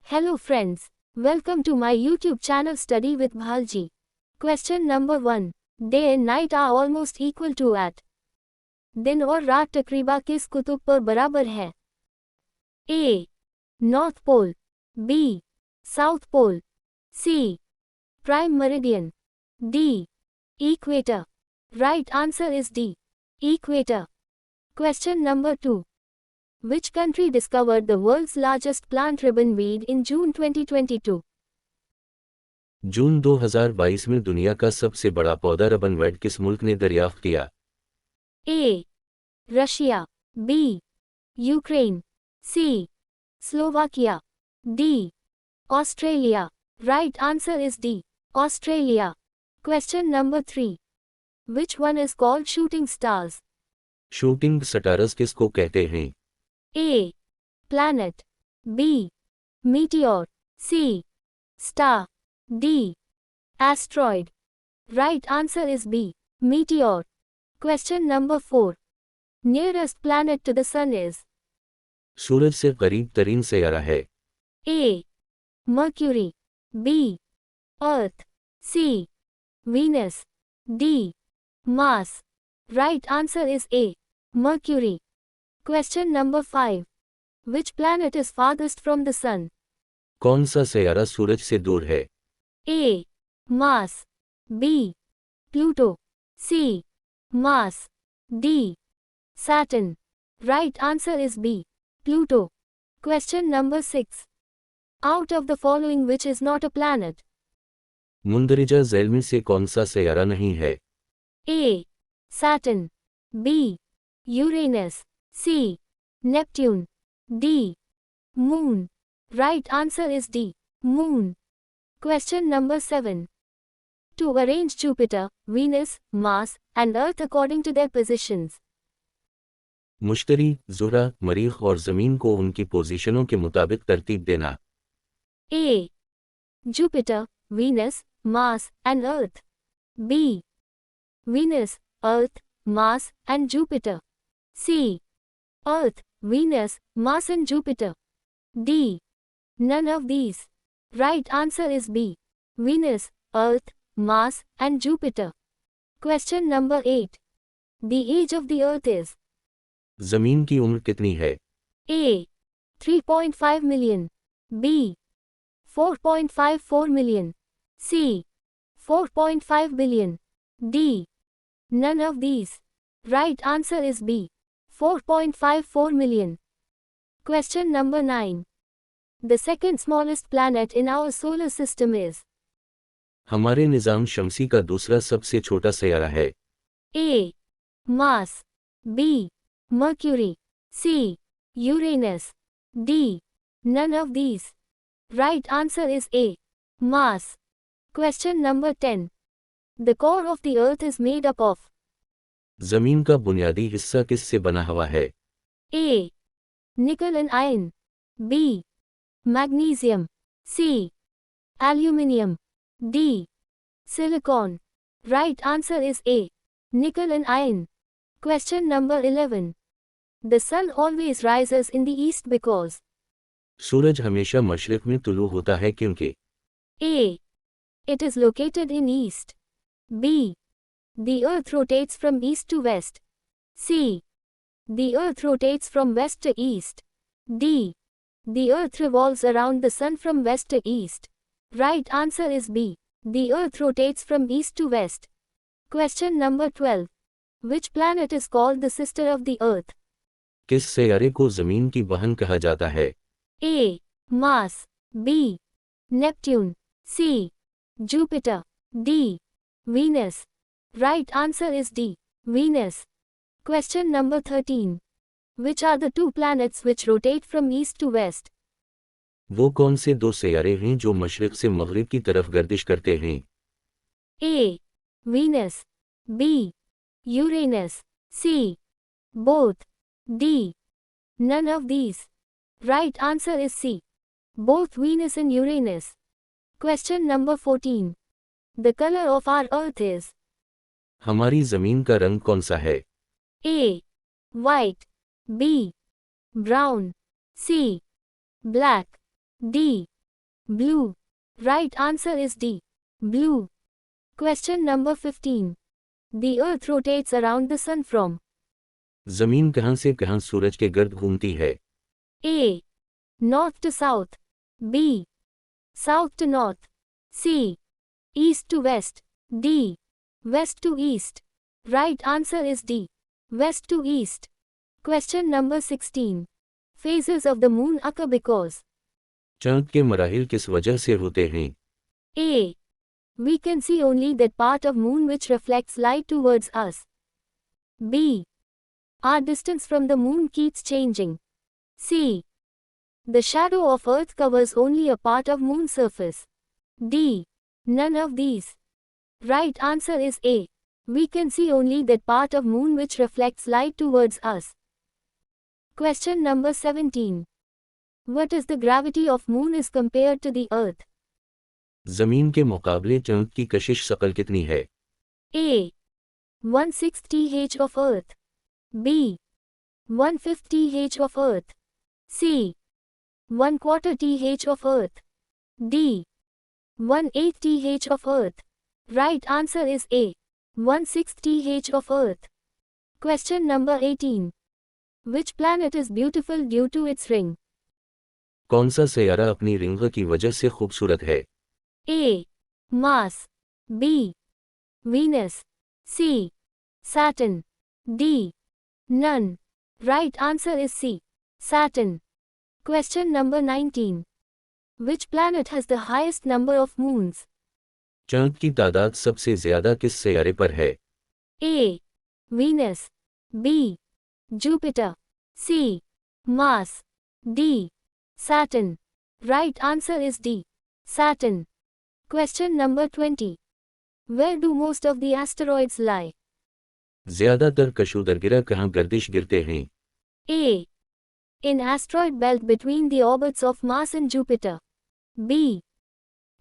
Hello friends, welcome to my YouTube channel Study with Bhalji. Question number 1. Day and night are almost equal to at. दिन और रात तकरीबा किस कुतुब पर बराबर है? A. North Pole. B. South Pole. C. Prime Meridian. D. Equator. Right answer is D. Equator. Question number 2. Which country discovered the world's largest plant ribbonweed in June 2022? जून 2022 में दुनिया का सबसे बड़ा पौधा रिबनवेड किस मुल्क ने दरियाफ्त किया? A. Russia. B. Ukraine. C. Slovakia. D. Australia. Right answer is D. Australia. Question number 3. Which one is called shooting stars? Shooting stars किसको कहते हैं? A. Planet. B. Meteor. C. Star. D. Asteroid. Right answer is B. Meteor. Question number 4. Nearest planet to the sun is? सूरज से करीब तरीन सैयारा है. A. Mercury. B. Earth. C. Venus. D. Mars. Right answer is A. Mercury. Question number 5. Which planet is farthest from the sun? कौन सा सैयारा सूरज से दूर है? A. Mars. B. Pluto. C. Mars. D. Saturn. Right answer is B. Pluto. Question number 6. Out of the following which is not a planet? मुंदरिजा Zail में से कौन सा सैयारा नहीं है? A. Saturn. B. Uranus. C. Neptune. D. Moon. Right answer is D. Moon. Question number 7. To arrange Jupiter, Venus, Mars, and Earth according to their positions. मुश्तरी, ज़ुहरा, मरीख और ज़मीन को उनकी पोजीशनों के मुताबिक तरतीब देना. A. Jupiter, Venus, Mars, and Earth. B. Venus, Earth, Mars, and Jupiter. C. Earth, Venus, Mars and Jupiter. D. None of these. Right answer is B. Venus, Earth, Mars, and Jupiter. Question number 8. The age of the Earth is? ज़मीन की उम्र कितनी है? A. 3.5 million. B. 4.54 million. C. 4.5 billion. D. None of these. Right answer is B. 4.54 million. Question number 9. The second smallest planet in our solar system is? हमारे निज़ाम शमसी का दूसरा सबसे छोटा सैयारा है. A. Mars. B. Mercury. C. Uranus. D. None of these. Right answer is A. Mars. Question number 10. The core of the earth is made up of? ज़मीन का बुनियादी हिस्सा किससे बना हुआ है? A. Nickel and iron. B. Magnesium. C. Aluminium. D. Silicon. Right answer is A. Nickel and iron. Question number 11. The sun always rises in the east because? सूरज हमेशा मशरिक में तुलू होता है क्योंकि? A. It is located in east. B. The earth rotates from east to west. C. The earth rotates from west to east. D. The earth revolves around the sun from west to east. Right answer is B. The earth rotates from east to west. Question number 12. Which planet is called the sister of the earth? किस सैयारे को ज़मीन की बहन कहा जाता है? A. Mars. B. Neptune. C. Jupiter. D. Venus. Right answer is D. Venus. Question number 13. Which are the two planets which rotate from east to west? वो कौन से दो सैयारे हैं जो मशरिक से मगरिब की तरफ गर्दिश करते हैं? A. Venus. B. Uranus. C. Both. D. None of these. Right answer is C. Both Venus and Uranus. Question number 14. The color of our earth is? हमारी ज़मीन का रंग कौन सा है? A. White. B. Brown. C. Black. D. Blue. Right answer is D. Blue. Question number 15. The earth rotates around the sun from जमीन कहां से कहां सूरज के गर्द घूमती है? A. North to south. B. South to north. C. East to west. D. West to east. Right answer is D. West to east. Question number 16. Phases of the moon occur because चांद के मराहिल किस वजह से होते हैं? A. We can see only that part of moon which reflects light towards us. B. Our distance from the moon keeps changing. C. The shadow of earth covers only a part of moon surface. D. None of these. Right answer is A. We can see only that part of moon which reflects light towards us. Question number 17. What is the gravity of moon is compared to the earth? जमीन के मुकाबले चांद की कशिश शकल कितनी है? A. 1/6 th of earth. B. 1/5 th of earth. C. 1/4 th of earth. D. 1/8 th of earth. Right answer is A. 1/6 th of earth. Question number 18. Which planet is beautiful due to its ring? कौन सा सैयारा अपनी ring की वजह से खूबसूरत है? A. Mars. B. Venus. C. Saturn. D. None. Right answer is C. Saturn. Question number 19. Which planet has the highest number of moons? चांद की तादाद सबसे ज्यादा किस सैयारे पर है? A. Venus. B. Jupiter. C. Mars. D. Saturn. Right answer is D. Saturn. Question number 20. Where do most of the asteroids lie? ज्यादातर कशोदरगिरा कहाँ गर्दिश गिरते हैं? A. In asteroid belt between the orbits of Mars and Jupiter. B.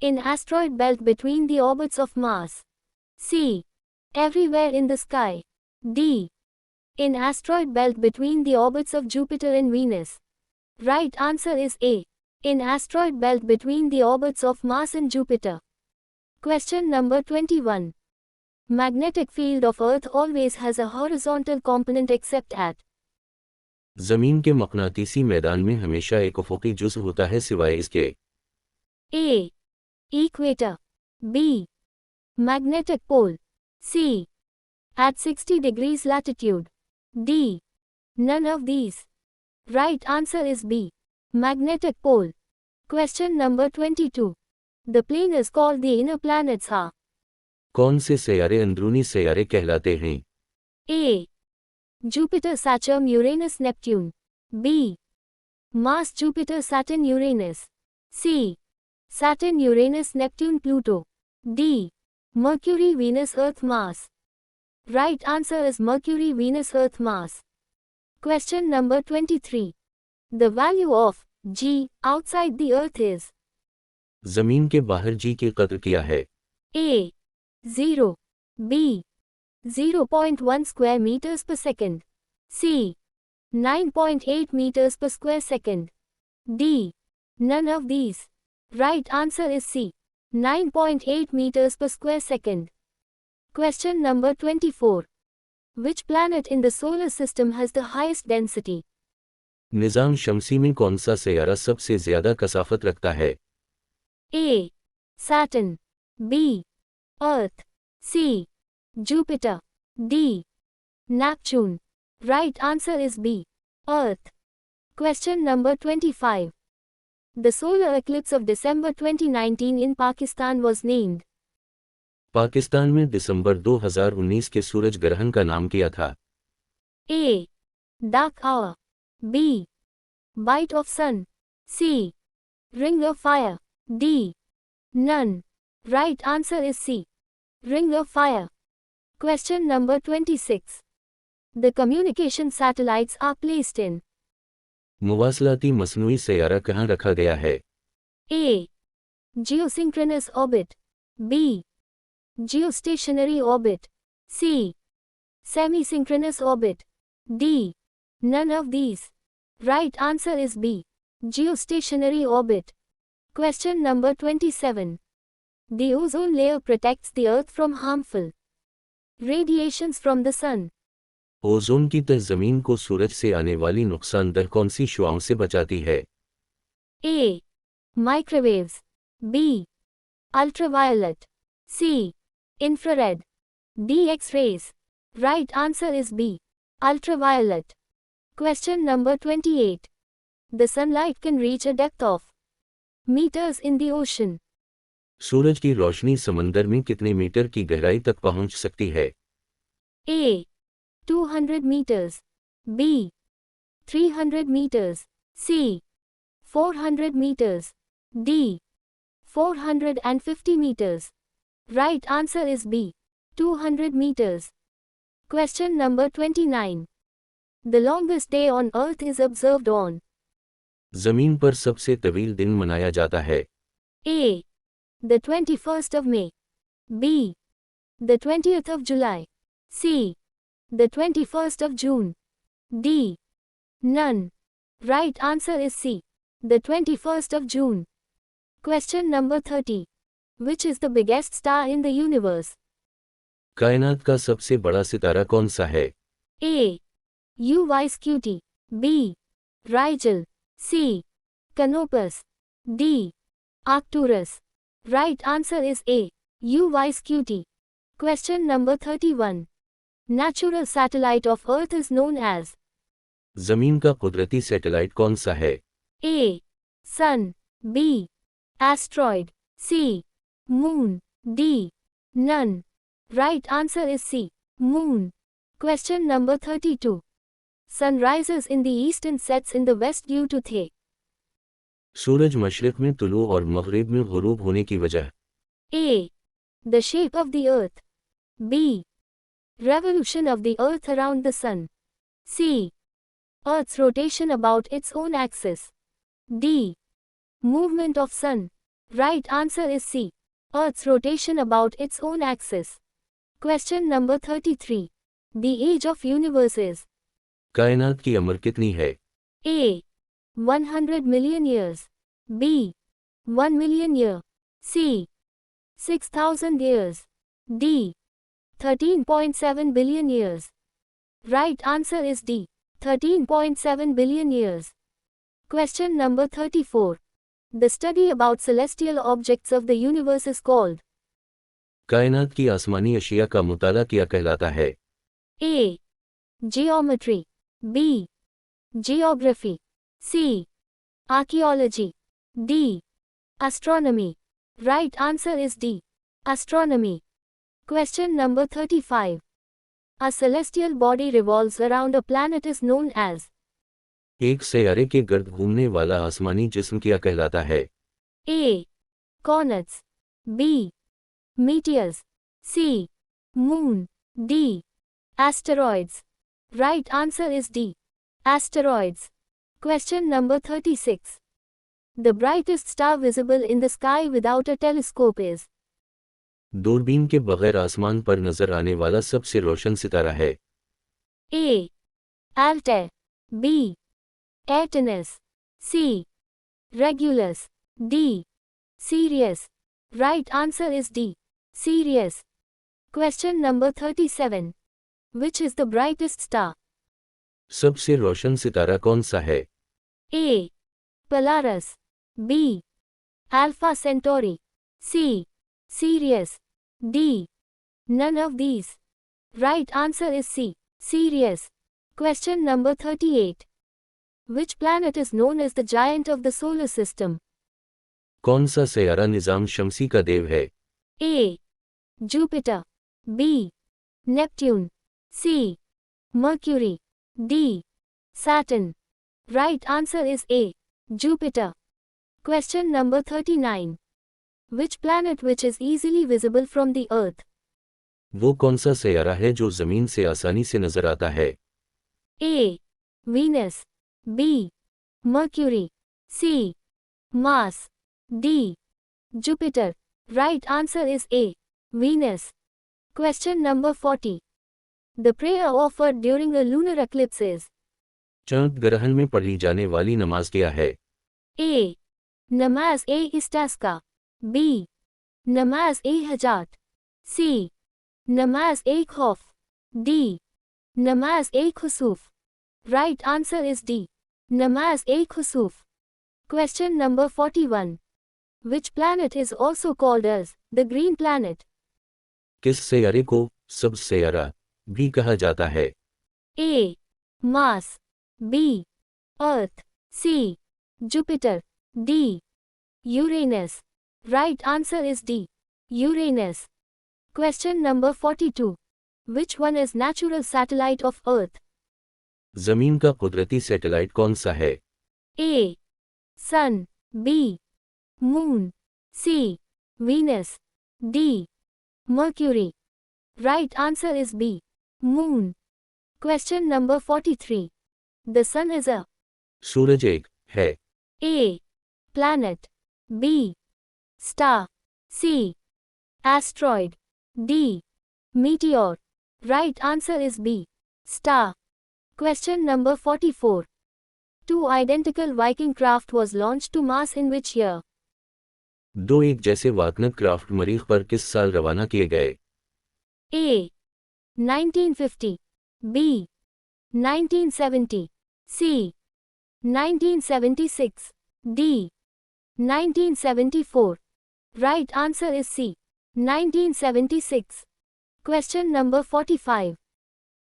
In asteroid belt between the orbits of Mars. C. Everywhere in the sky. D. In asteroid belt between the orbits of Jupiter and Venus. Right answer is A. In asteroid belt between the orbits of Mars and Jupiter. Question number 21. Magnetic field of Earth always has a horizontal component except at जमीन के मकनातीसी मैदान में हमेशा एक उफुकी जुज़ होता है सिवाय इसके? A. Equator. B. Magnetic pole. C. At 60 degrees latitude. D. None of these. Right answer is B. Magnetic pole. Question number 22. The plane is called the inner planets are कौन से सैयारे अंदरूनी सैयारे कहलाते हैं? A. Jupiter, Saturn, Uranus, Neptune. B. Mars, Jupiter, Saturn, Uranus. C. Saturn, Uranus, Neptune, Pluto. D. Mercury, Venus, Earth, Mars. Right answer is Mercury, Venus, Earth, Mars. Question number 23. The value of G outside the Earth is जमीन के बाहर जी की कद्र क्या है? A. 0. B. 0.1 square meters per second. C. 9.8 meters per square second. D. None of these. Right answer is C. 9.8 meters per square second. Question number 24. Which planet in the solar system has the highest density? निज़ाम शमसी में कौन सा सैयारा सबसे ज्यादा कसाफत रखता है? A. Saturn. B. Earth. C. Jupiter. D. Neptune. Right answer is B. Earth. Question number 25. The solar eclipse of December 2019 in Pakistan was named. Pakistan में दिसंबर 2019 के सूरज ग्रहण का नाम क्या था? A. Dark hour. B. Bite of sun. C. Ring of fire. D. None. Right answer is C. Ring of fire. Question number 26. The communication satellites are placed in मुवासलाती मसनूई Saiyaara कहाँ रखा गया है? A. Geosynchronous orbit. B. Geostationary orbit. C. Semi-synchronous orbit. D. None of these. Right answer is B. Geostationary orbit. Question number 27. The ozone layer protects the earth from harmful radiations from the sun. Ozone की तह जमीन को सूरज से आने वाली नुकसानदेह कौन सी शुआओं से बचाती है? A. Microwaves. B. Ultraviolet. C. Infrared. D. X-rays. Right answer is B. Ultraviolet. Question number 28. The sunlight can reach a depth of meters in the ocean. सूरज की रोशनी समंदर में कितने मीटर की गहराई तक पहुंच सकती है? A. 200 meters. B. 300 meters. C. 400 meters. D. 450 meters. Right answer is B. 200 meters. Question number 29. The longest day on earth is observed on जमीन पर सबसे तवील दिन मनाया जाता है। A. The 21st of May. B. The 20th of July. C. The 21st of June. D. None. Right answer is C. The 21st of June. Question number 30. Which is the biggest star in the universe? कायनात का सबसे बड़ा सितारा कौन सा है? A. Uyscuti. B. Rigel. C. Canopus. D. Arcturus. Right answer is A. Uyscuti. Question number 31. Natural satellite of Earth is known as जमीन का कुदरती सैटेलाइट कौन सा है? A. Sun. B. Asteroid. C. Moon. D. None. Right answer is C. Moon. Question number 32. Sun rises in the east and sets in the west due to the सूरज मशरिक में तुलू और मगरिब में गुरूब होने की वजह। A. The shape of the earth. B. Revolution of the earth around the sun. C. Earth's rotation about its own axis. D. Movement of sun. Right answer is C. Earth's rotation about its own axis. Question number 33. The age of universe is कायनात की उम्र कितनी है? A. 100 million years. B. 1 million year. C. 6,000 years. D. 13.7 billion years. Right answer is D. 13.7 billion years. Question number 34. The study about celestial objects of the universe is called कायनात की आसमानी अशिया का मुताला किया कहलाता है। A. Geometry. B. Geography. C. Archaeology. D. Astronomy. Right answer is D. Astronomy. Question number 35. A celestial body revolves around a planet is known as एक सैयारे के गर्द घूमने वाला आसमानी जिस्म क्या कहलाता है? A. Comets. B. Meteors. C. Moon. D. Asteroids. Right answer is D. Asteroids. Question number 36. The brightest star visible in the sky without a telescope is दूरबीन के बगैर आसमान पर नजर आने वाला सबसे रोशन सितारा है। A. Altair. B. Aetinus. C. Regulus. D. Sirius. Right answer is D. Sirius. Question number 37. Which is the brightest star? सबसे रोशन सितारा कौन सा है? A. Polaris. B. Alpha Centauri. C. Sirius. D. None of these. Right answer is C. Sirius. Question number 38. Which planet is known as the giant of the solar system? कौन सा सैयारा निजाम शमसी का देव है? A. Jupiter. B. Neptune. C. Mercury. D. Saturn. Right answer is A. Jupiter. Question number 39. Which planet which is easily visible from the Earth? वो कौन सा सैयारा है जो जमीन से आसानी से नजर आता है? A. Venus. B. Mercury. C. Mars. D. Jupiter. Right answer is A. Venus. Question number 40. The prayer offered during a lunar eclipse is चांद ग्रहण में पढ़ी जाने वाली नमाज क्या है? A. Namaz A Istaska. B. Namaz A Hajat. C. Namaz A Khauf. D. Namaz A Khusuf. Right answer is D. Namaz A Khusuf. Question number 41. Which planet is also called as the green planet? किस सैयारे को सब सैयारा भी कहा जाता है? A. Mars. B. Earth. C. Jupiter. D. Uranus. Right answer is D. Uranus. Question number 42. Which one is natural satellite of Earth? जमीन का कुदरती सैटेलाइट कौन सा है? A. Sun. B. Moon. C. Venus. D. Mercury. Right answer is B. Moon. Question number 43. The Sun is a सूरज एक है. A. Planet. B. Star. C. Asteroid. D. Meteor. Right answer is B. Star. Question number 44. Two identical Viking craft was launched to Mars in which year? दो एक जैसे वाकनक craft मरीख पर किस साल रवाना किए गए? A. 1950. B. 1970. C. 1976. D. 1974. Right answer is C. 1976. Question number 45.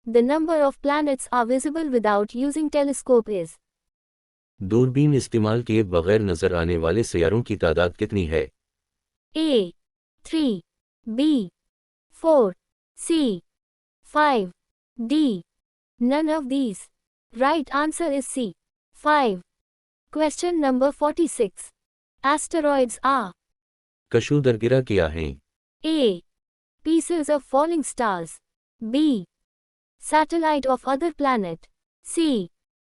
The number of planets are visible without using telescope is? दूरबीन इस्तेमाल किए बगैर नजर आने वाले सैयारों की तादाद कितनी है? A. 3. B. 4. C. 5. D. None of these. Right answer is C. 5. Question number 46. Asteroids are? कशुदरगिरा क्या हैं? A. Pieces of falling stars. B. Satellite of other planet. C.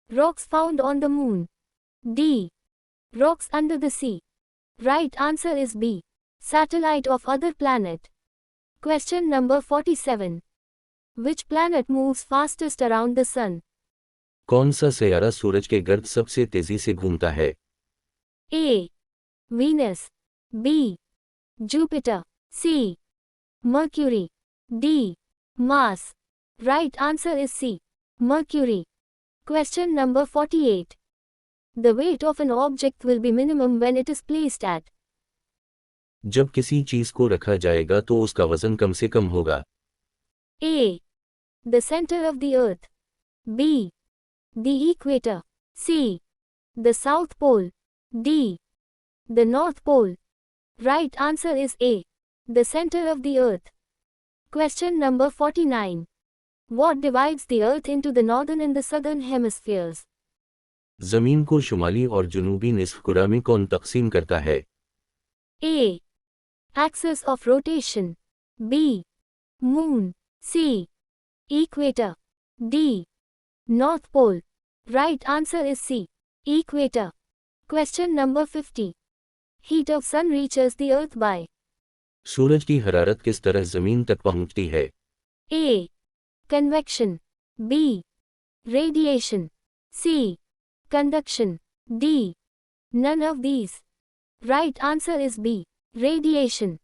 Rocks found on the moon. D. Rocks under the sea. Right answer is B. Satellite of other planet. Question number 47. Which planet moves fastest around the sun? कौन सा सैयारा सूरज के गर्द सबसे तेजी से घूमता है? A. Venus. B. Jupiter. C. Mercury. D. Mars. Right answer is C. Mercury. Question number 48. The weight of an object will be minimum when it is placed at? जब किसी चीज को रखा जाएगा तो उसका वजन कम से कम होगा. A. The center of the earth. B. The equator. C. The south pole. D. The north pole. Right answer is A. The center of the earth. Question number 49. What divides the earth into the northern and the southern hemispheres? जमीन को शुमाली और जुनूबी निस्फ कुरा में कौन तकसीम करता है? A. Axis of rotation. B. Moon. C. Equator. D. North pole. Right answer is C. Equator. Question number 50. Heat of sun reaches the earth by? सूरज की हरारत किस तरह जमीन तक पहुंचती है? A. Convection. B. Radiation. C. Conduction. D. None of these. Right answer is B. Radiation.